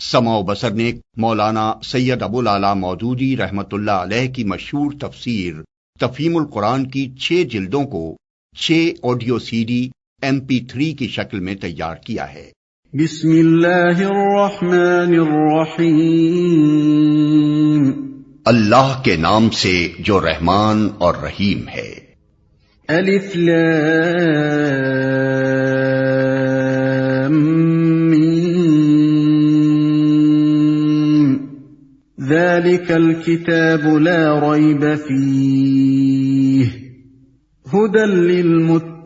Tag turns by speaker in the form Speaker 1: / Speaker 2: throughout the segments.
Speaker 1: سمع و بصر نے مولانا سید ابو العلا مودودی رحمت اللہ علیہ کی مشہور تفسیر تفہیم القرآن کی 6 جلدوں کو 6 آڈیو سی ڈی MP3 کی شکل میں تیار کیا ہے۔
Speaker 2: بسم اللہ الرحمن الرحیم،
Speaker 1: اللہ کے نام سے جو رحمان اور رحیم ہے۔
Speaker 2: الف لام میم، ذالک الکتاب لا ریب فیہ ھدی للمتقین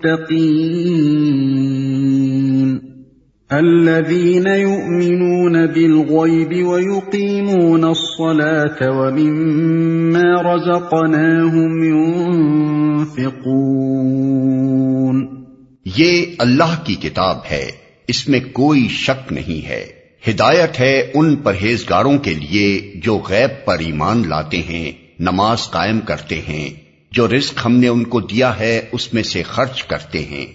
Speaker 2: الذین یؤمنون بالغیب ویقیمون الصلاة ومما رزقناہم ينفقون۔
Speaker 1: یہ اللہ کی کتاب ہے، اس میں کوئی شک نہیں ہے، ہدایت ہے ان پرہیزگاروں کے لیے جو غیب پر ایمان لاتے ہیں، نماز قائم کرتے ہیں، جو رزق ہم نے ان کو دیا ہے اس میں سے خرچ کرتے ہیں۔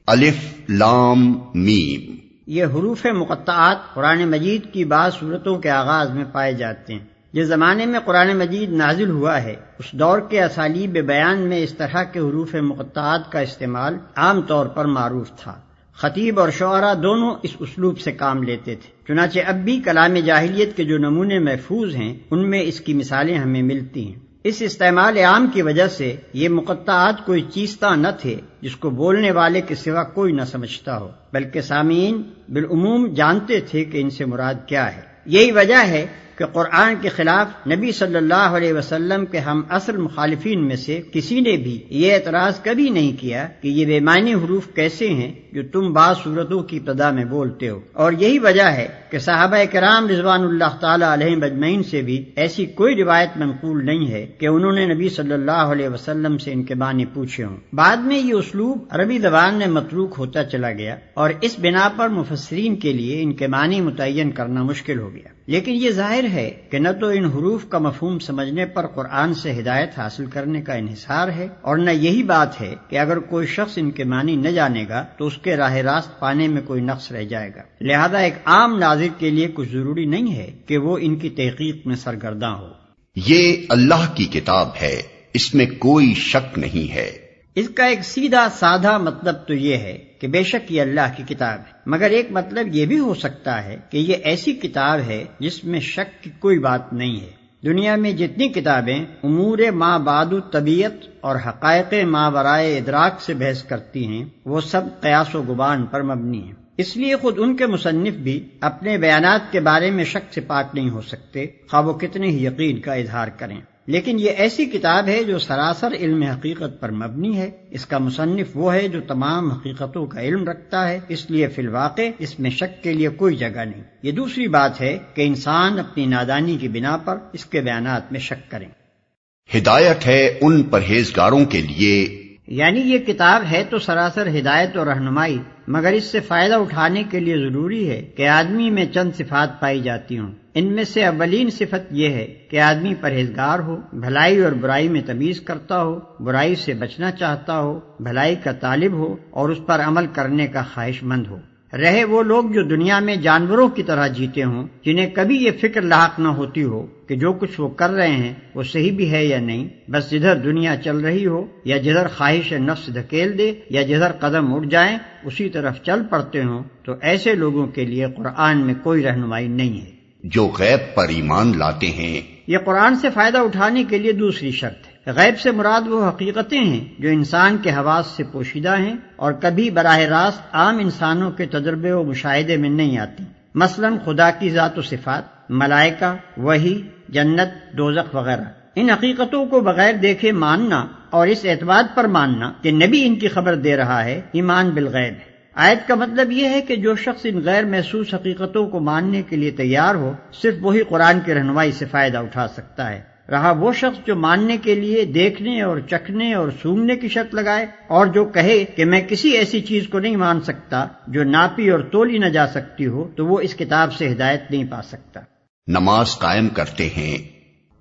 Speaker 1: الف لام میم،
Speaker 3: یہ حروف مقطعات قرآن مجید کی بعض صورتوں کے آغاز میں پائے جاتے ہیں۔ جس زمانے میں قرآن مجید نازل ہوا ہے اس دور کے اسالیب بیان میں اس طرح کے حروف مقطعات کا استعمال عام طور پر معروف تھا۔ خطیب اور شعراء دونوں اس اسلوب سے کام لیتے تھے، چنانچہ اب بھی کلام جاہلیت کے جو نمونے محفوظ ہیں ان میں اس کی مثالیں ہمیں ملتی ہیں۔ اس استعمال عام کی وجہ سے یہ مقطعات کوئی چیزتا نہ تھے جس کو بولنے والے کے سوا کوئی نہ سمجھتا ہو، بلکہ سامعین بالعموم جانتے تھے کہ ان سے مراد کیا ہے۔ یہی وجہ ہے کہ قرآن کے خلاف نبی صلی اللہ علیہ وسلم کے ہم عصر مخالفین میں سے کسی نے بھی یہ اعتراض کبھی نہیں کیا کہ یہ بے معنی حروف کیسے ہیں جو تم بعض صورتوں کی ابتدا میں بولتے ہو، اور یہی وجہ ہے کہ صحابہ کرام رضوان اللہ تعالی علیہم اجمعین سے بھی ایسی کوئی روایت منقول نہیں ہے کہ انہوں نے نبی صلی اللہ علیہ وسلم سے ان کے معنی پوچھے ہوں۔ بعد میں یہ اسلوب عربی زبان میں متروک ہوتا چلا گیا اور اس بنا پر مفسرین کے لیے ان کے معنی متعین کرنا مشکل ہو گیا، لیکن یہ ظاہر ہے کہ نہ تو ان حروف کا مفہوم سمجھنے پر قرآن سے ہدایت حاصل کرنے کا انحصار ہے، اور نہ یہی بات ہے کہ اگر کوئی شخص ان کے معنی نہ جانے گا تو اس کے راہ راست پانے میں کوئی نقص رہ جائے گا۔ لہذا ایک عام ناظر کے لیے کچھ ضروری نہیں ہے کہ وہ ان کی تحقیق میں سرگرداں ہو۔
Speaker 1: یہ اللہ کی کتاب ہے، اس میں کوئی شک نہیں ہے۔
Speaker 3: اس کا ایک سیدھا سادہ مطلب تو یہ ہے کہ بے شک یہ اللہ کی کتاب ہے، مگر ایک مطلب یہ بھی ہو سکتا ہے کہ یہ ایسی کتاب ہے جس میں شک کی کوئی بات نہیں ہے۔ دنیا میں جتنی کتابیں امور ما بعد طبیعت اور حقائق ما برائے ادراک سے بحث کرتی ہیں وہ سب قیاس و گمان پر مبنی ہیں، اس لیے خود ان کے مصنف بھی اپنے بیانات کے بارے میں شک سے پاک نہیں ہو سکتے، خواہ وہ کتنے ہی یقین کا اظہار کریں۔ لیکن یہ ایسی کتاب ہے جو سراسر علم حقیقت پر مبنی ہے، اس کا مصنف وہ ہے جو تمام حقیقتوں کا علم رکھتا ہے، اس لیے فی الواقع اس میں شک کے لیے کوئی جگہ نہیں۔ یہ دوسری بات ہے کہ انسان اپنی نادانی کی بنا پر اس کے بیانات میں شک کریں۔
Speaker 1: ہدایت ہے ان پرہیزگاروں کے لیے،
Speaker 3: یعنی یہ کتاب ہے تو سراسر ہدایت اور رہنمائی، مگر اس سے فائدہ اٹھانے کے لیے ضروری ہے کہ آدمی میں چند صفات پائی جاتی ہوں۔ ان میں سے اولین صفت یہ ہے کہ آدمی پرہیزگار ہو، بھلائی اور برائی میں تمیز کرتا ہو، برائی سے بچنا چاہتا ہو، بھلائی کا طالب ہو اور اس پر عمل کرنے کا خواہش مند ہو۔ رہے وہ لوگ جو دنیا میں جانوروں کی طرح جیتے ہوں، جنہیں کبھی یہ فکر لاحق نہ ہوتی ہو کہ جو کچھ وہ کر رہے ہیں وہ صحیح بھی ہے یا نہیں، بس جدھر دنیا چل رہی ہو یا جدھر خواہش نفس دھکیل دے یا جدھر قدم اٹھ جائیں اسی طرف چل پڑتے ہوں، تو ایسے لوگوں کے لیے قرآن میں کوئی رہنمائی نہیں ہے۔
Speaker 1: جو غیب پر ایمان لاتے ہیں،
Speaker 3: یہ قرآن سے فائدہ اٹھانے کے لیے دوسری شرط ہے۔ غیب سے مراد وہ حقیقتیں ہیں جو انسان کے حواس سے پوشیدہ ہیں اور کبھی براہ راست عام انسانوں کے تجربے و مشاہدے میں نہیں آتی، مثلا خدا کی ذات و صفات، ملائکہ، وحی، جنت، دوزخ وغیرہ۔ ان حقیقتوں کو بغیر دیکھے ماننا اور اس اعتماد پر ماننا کہ نبی ان کی خبر دے رہا ہے، ایمان بالغیب ہے۔ آیت کا مطلب یہ ہے کہ جو شخص ان غیر محسوس حقیقتوں کو ماننے کے لیے تیار ہو صرف وہی قرآن کی رہنمائی سے فائدہ اٹھا سکتا ہے۔ رہا وہ شخص جو ماننے کے لیے دیکھنے اور چکھنے اور سونگنے کی شرط لگائے اور جو کہے کہ میں کسی ایسی چیز کو نہیں مان سکتا جو ناپی اور تولی نہ جا سکتی ہو، تو وہ اس کتاب سے ہدایت نہیں پا سکتا۔
Speaker 1: نماز قائم کرتے ہیں،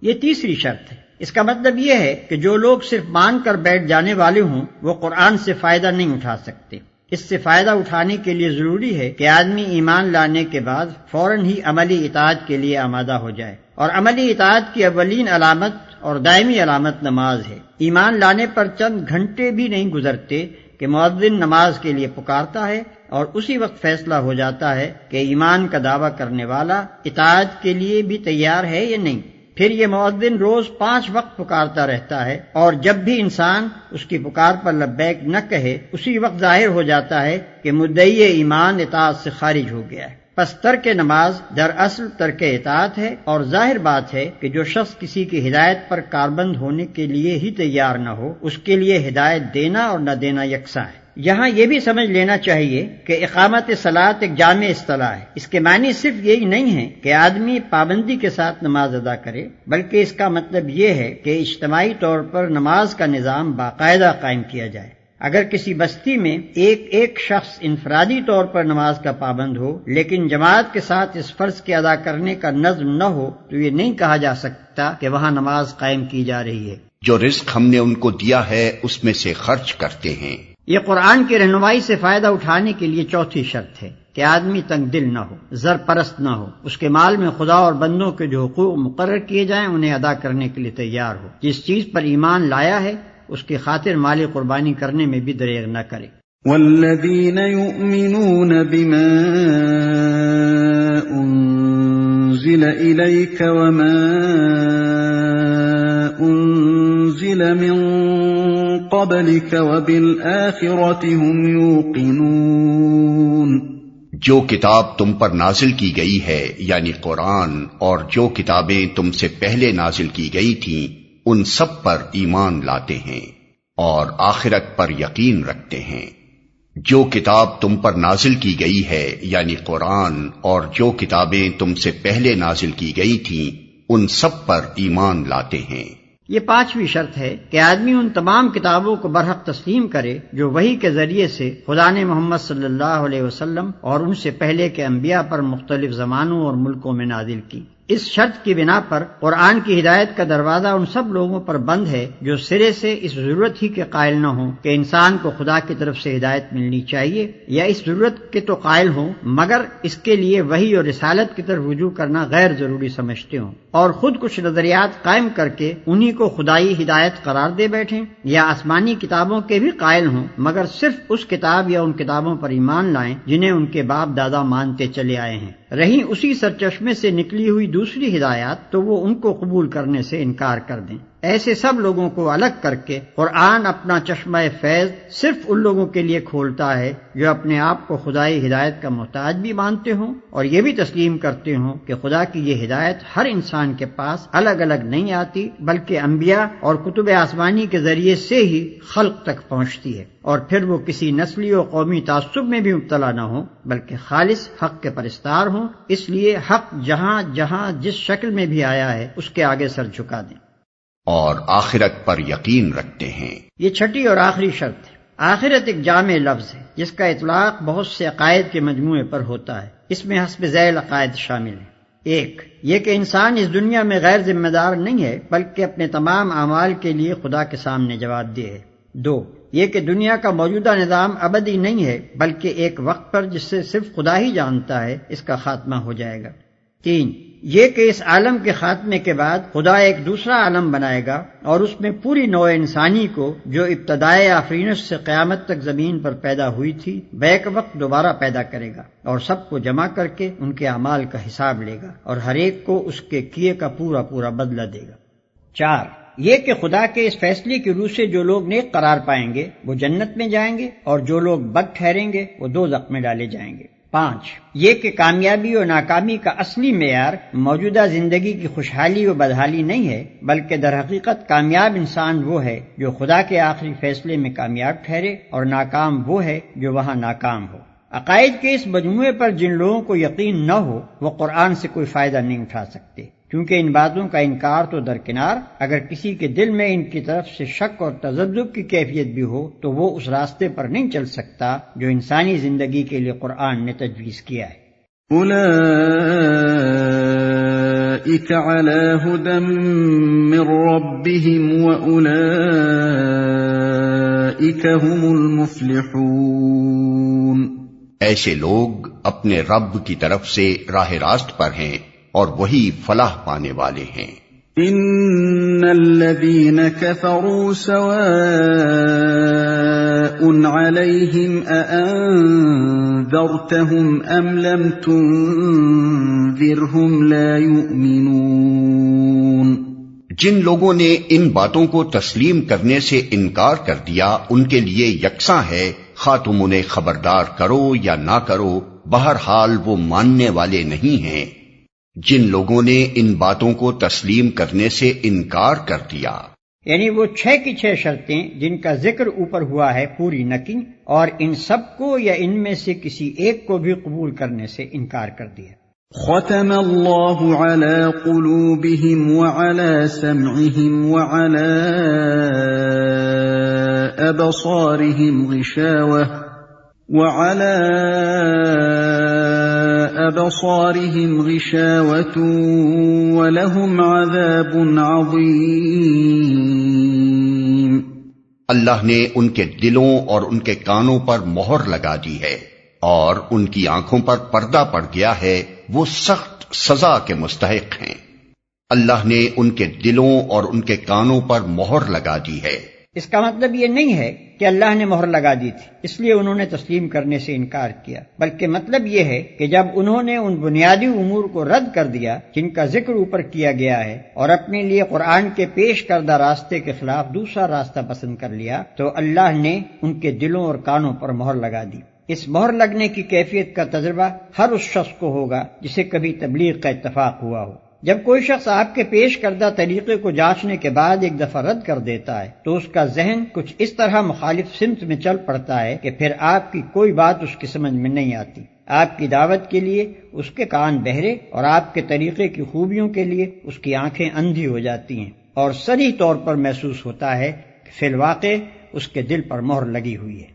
Speaker 3: یہ تیسری شرط ہے۔ اس کا مطلب یہ ہے کہ جو لوگ صرف مان کر بیٹھ جانے والے ہوں وہ قرآن سے فائدہ نہیں اٹھا سکتے۔ اس سے فائدہ اٹھانے کے لیے ضروری ہے کہ آدمی ایمان لانے کے بعد فوراً ہی عملی اطاعت کے لیے آمادہ ہو جائے، اور عملی اطاعت کی اولین علامت اور دائمی علامت نماز ہے۔ ایمان لانے پر چند گھنٹے بھی نہیں گزرتے کہ مؤذن نماز کے لیے پکارتا ہے، اور اسی وقت فیصلہ ہو جاتا ہے کہ ایمان کا دعویٰ کرنے والا اطاعت کے لیے بھی تیار ہے یا نہیں۔ پھر یہ مؤذن روز 5 وقت پکارتا رہتا ہے، اور جب بھی انسان اس کی پکار پر لبیک نہ کہے، اسی وقت ظاہر ہو جاتا ہے کہ مدعی ایمان اطاعت سے خارج ہو گیا ہے۔ پس ترک نماز دراصل ترک اطاعت ہے، اور ظاہر بات ہے کہ جو شخص کسی کی ہدایت پر کاربند ہونے کے لیے ہی تیار نہ ہو، اس کے لیے ہدایت دینا اور نہ دینا یکساں ہے۔ یہاں یہ بھی سمجھ لینا چاہیے کہ اقامت صلاۃ ایک جامع اصطلاح ہے۔ اس کے معنی صرف یہی نہیں ہے کہ آدمی پابندی کے ساتھ نماز ادا کرے، بلکہ اس کا مطلب یہ ہے کہ اجتماعی طور پر نماز کا نظام باقاعدہ قائم کیا جائے۔ اگر کسی بستی میں ایک شخص انفرادی طور پر نماز کا پابند ہو، لیکن جماعت کے ساتھ اس فرض کے ادا کرنے کا نظم نہ ہو، تو یہ نہیں کہا جا سکتا کہ وہاں نماز قائم کی جا رہی ہے۔
Speaker 1: جو رزق ہم نے ان کو دیا ہے اس میں سے خرچ کرتے ہیں۔
Speaker 3: یہ قرآن کی رہنمائی سے فائدہ اٹھانے کے لیے چوتھی شرط ہے کہ آدمی تنگ دل نہ ہو، زر پرست نہ ہو، اس کے مال میں خدا اور بندوں کے جو حقوق مقرر کیے جائیں انہیں ادا کرنے کے لیے تیار ہو، جس چیز پر ایمان لایا ہے اس کی خاطر مالی قربانی کرنے میں بھی دریغ نہ کرے۔
Speaker 2: والذین یؤمنون بما انزل الیک وما انزل من قبلك وبالآخرة هم يوقنون۔
Speaker 1: جو کتاب تم پر نازل کی گئی ہے یعنی قرآن، اور جو کتابیں تم سے پہلے نازل کی گئی تھیں ان سب پر ایمان لاتے ہیں اور آخرت پر یقین رکھتے ہیں۔ جو کتاب تم پر نازل کی گئی ہے یعنی قرآن، اور جو کتابیں تم سے پہلے نازل کی گئی تھیں ان سب پر ایمان لاتے ہیں۔
Speaker 3: یہ 5ویں شرط ہے کہ آدمی ان تمام کتابوں کو برحق تسلیم کرے جو وحی کے ذریعے سے خدا نے محمد صلی اللہ علیہ وسلم اور ان سے پہلے کے انبیاء پر مختلف زمانوں اور ملکوں میں نازل کی۔ اس شرط کی بنا پر قرآن کی ہدایت کا دروازہ ان سب لوگوں پر بند ہے جو سرے سے اس ضرورت ہی کے قائل نہ ہوں کہ انسان کو خدا کی طرف سے ہدایت ملنی چاہیے، یا اس ضرورت کے تو قائل ہوں مگر اس کے لیے وحی اور رسالت کی طرف رجوع کرنا غیر ضروری سمجھتے ہوں، اور خود کچھ نظریات قائم کر کے انہی کو خدائی ہدایت قرار دے بیٹھیں، یا آسمانی کتابوں کے بھی قائل ہوں مگر صرف اس کتاب یا ان کتابوں پر ایمان لائیں جنہیں ان کے باپ دادا مانتے چلے آئے ہیں۔ رہی اسی سرچشمے سے نکلی ہوئی دوسری ہدایات تو وہ ان کو قبول کرنے سے انکار کر دیں۔ ایسے سب لوگوں کو الگ کر کے قرآن اپنا چشمہ فیض صرف ان لوگوں کے لیے کھولتا ہے جو اپنے آپ کو خدائی ہدایت کا محتاج بھی مانتے ہوں اور یہ بھی تسلیم کرتے ہوں کہ خدا کی یہ ہدایت ہر انسان کے پاس الگ الگ نہیں آتی بلکہ انبیاء اور کتب آسمانی کے ذریعے سے ہی خلق تک پہنچتی ہے، اور پھر وہ کسی نسلی و قومی تعصب میں بھی مبتلا نہ ہوں بلکہ خالص حق کے پرستار ہوں۔ اس لیے حق جہاں جہاں جس شکل میں بھی آیا ہے اس کے آگے سر جھکا دیں
Speaker 1: اور آخرت پر یقین رکھتے ہیں۔
Speaker 3: یہ 6ٹھی اور آخری شرط ہے۔ آخرت ایک جامع لفظ ہے جس کا اطلاق بہت سے عقائد کے مجموعے پر ہوتا ہے۔ اس میں حسب ذیل عقائد شامل ہیں۔ 1 یہ کہ انسان اس دنیا میں غیر ذمہ دار نہیں ہے بلکہ اپنے تمام اعمال کے لیے خدا کے سامنے جواب دہ ہے۔ 2 یہ کہ دنیا کا موجودہ نظام ابدی نہیں ہے بلکہ ایک وقت پر جس سے صرف خدا ہی جانتا ہے اس کا خاتمہ ہو جائے گا۔ 3 یہ کہ اس عالم کے خاتمے کے بعد خدا ایک دوسرا عالم بنائے گا اور اس میں پوری نوع انسانی کو جو ابتدائے آفرینش سے قیامت تک زمین پر پیدا ہوئی تھی بیک وقت دوبارہ پیدا کرے گا اور سب کو جمع کر کے ان کے اعمال کا حساب لے گا اور ہر ایک کو اس کے کیے کا پورا پورا بدلہ دے گا۔ 4 یہ کہ خدا کے اس فیصلے کی روح سے جو لوگ نیک قرار پائیں گے وہ جنت میں جائیں گے اور جو لوگ بد ٹھہریں گے وہ دوزخ میں ڈالے جائیں گے۔ 5 یہ کہ کامیابی اور ناکامی کا اصلی معیار موجودہ زندگی کی خوشحالی و بدحالی نہیں ہے بلکہ در حقیقت کامیاب انسان وہ ہے جو خدا کے آخری فیصلے میں کامیاب ٹھہرے اور ناکام وہ ہے جو وہاں ناکام ہو۔ عقائد کے اس مجموعے پر جن لوگوں کو یقین نہ ہو وہ قرآن سے کوئی فائدہ نہیں اٹھا سکتے، کیونکہ ان باتوں کا انکار تو درکنار، اگر کسی کے دل میں ان کی طرف سے شک اور تذبذب کی کیفیت بھی ہو تو وہ اس راستے پر نہیں چل سکتا جو انسانی زندگی کے لیے قرآن نے تجویز کیا ہے۔
Speaker 2: اولئک علی ھدی من ربہم واولئک ھم المفلحون۔
Speaker 1: ایسے لوگ اپنے رب کی طرف سے راہ راست پر ہیں اور وہی فلاح پانے والے ہیں۔
Speaker 2: ان الذين كفروا سواء عليهم أأنذرتهم ام لم تنذرهم لا يؤمنون۔
Speaker 1: جن لوگوں نے ان باتوں کو تسلیم کرنے سے انکار کر دیا ان کے لیے یکساں ہے، خواہ تم انہیں خبردار کرو یا نہ کرو، بہرحال وہ ماننے والے نہیں ہیں۔ جن لوگوں نے ان باتوں کو تسلیم کرنے سے انکار کر دیا،
Speaker 3: یعنی وہ 6 کی 6 شرطیں جن کا ذکر اوپر ہوا ہے پوری نہ کی، اور ان سب کو یا ان میں سے کسی ایک کو بھی قبول کرنے سے انکار کر دیا۔
Speaker 2: ختم اللہ علی قلوبہم وعلی سمعہم وعلی ابصارہم غشاوہ وعلى أبصارهم غشاوة ولهم عذاب عظيم۔
Speaker 1: اللہ نے ان کے دلوں اور ان کے کانوں پر مہر لگا دی ہے اور ان کی آنکھوں پر پردہ پڑ گیا ہے، وہ سخت سزا کے مستحق ہیں۔ اللہ نے ان کے دلوں اور ان کے کانوں پر مہر لگا دی ہے۔
Speaker 3: اس کا مطلب یہ نہیں ہے کہ اللہ نے مہر لگا دی تھی اس لیے انہوں نے تسلیم کرنے سے انکار کیا، بلکہ مطلب یہ ہے کہ جب انہوں نے ان بنیادی امور کو رد کر دیا جن کا ذکر اوپر کیا گیا ہے اور اپنے لیے قرآن کے پیش کردہ راستے کے خلاف دوسرا راستہ پسند کر لیا، تو اللہ نے ان کے دلوں اور کانوں پر مہر لگا دی۔ اس مہر لگنے کی کیفیت کا تجربہ ہر اس شخص کو ہوگا جسے کبھی تبلیغ کا اتفاق ہوا ہو۔ جب کوئی شخص آپ کے پیش کردہ طریقے کو جانچنے کے بعد ایک دفعہ رد کر دیتا ہے تو اس کا ذہن کچھ اس طرح مخالف سمت میں چل پڑتا ہے کہ پھر آپ کی کوئی بات اس کی سمجھ میں نہیں آتی۔ آپ کی دعوت کے لیے اس کے کان بہرے اور آپ کے طریقے کی خوبیوں کے لیے اس کی آنکھیں اندھی ہو جاتی ہیں، اور صریح طور پر محسوس ہوتا ہے کہ فی الواقع اس کے دل پر مہر لگی ہوئی ہے۔